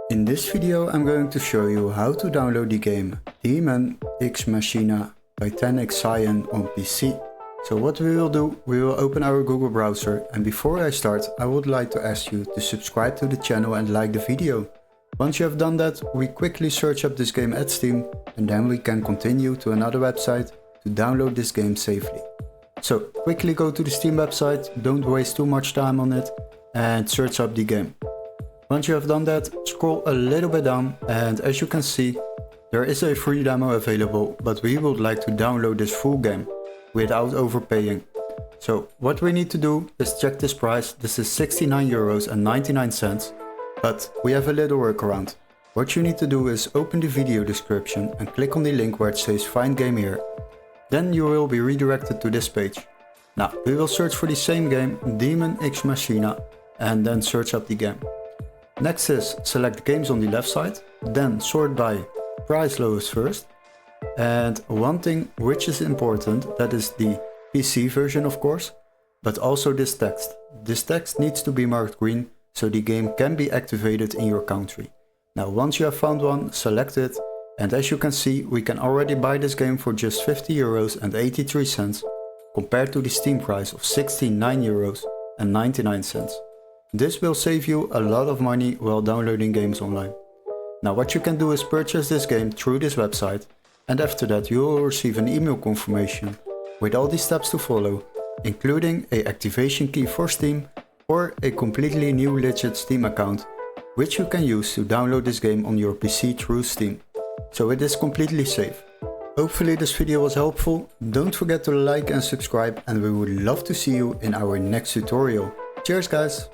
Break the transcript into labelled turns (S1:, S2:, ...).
S1: In this video I'm going to show you how to download the game Daemon X Machina Titanic Scion on PC. So what we will do, we will open our Google browser, and before I start I would like to ask you to subscribe to the channel and like the video. Once you have done that, we quickly search up this game at Steam and then we can continue to another website to download this game safely. So quickly go to the Steam website, don't waste too much time on it, and search up the game. Once you have done that, scroll a little bit down, and as you can see, there is a free demo available, but we would like to download this full game without overpaying. So what we need to do is check this price. This is €69.99, but we have a little workaround. What you need to do is open the video description and click on the link where it says find game here. Then you will be redirected to this page. Now we will search for the same game, Daemon X Machina, and then search up the game. Next is select games on the left side, then sort by price lowest first. And one thing which is important, that is the PC version of course, but also this text. This text needs to be marked green so the game can be activated in your country. Now once you have found one, select it, and as you can see we can already buy this game for just €50.83 compared to the Steam price of €69.99. This will save you a lot of money while downloading games online. Now what you can do is purchase this game through this website, and after that you will receive an email confirmation with all the steps to follow, including a activation key for Steam or a completely new legit Steam account, which you can use to download this game on your PC through Steam. So it is completely safe. Hopefully this video was helpful. Don't forget to like and subscribe, and we would love to see you in our next tutorial. Cheers guys!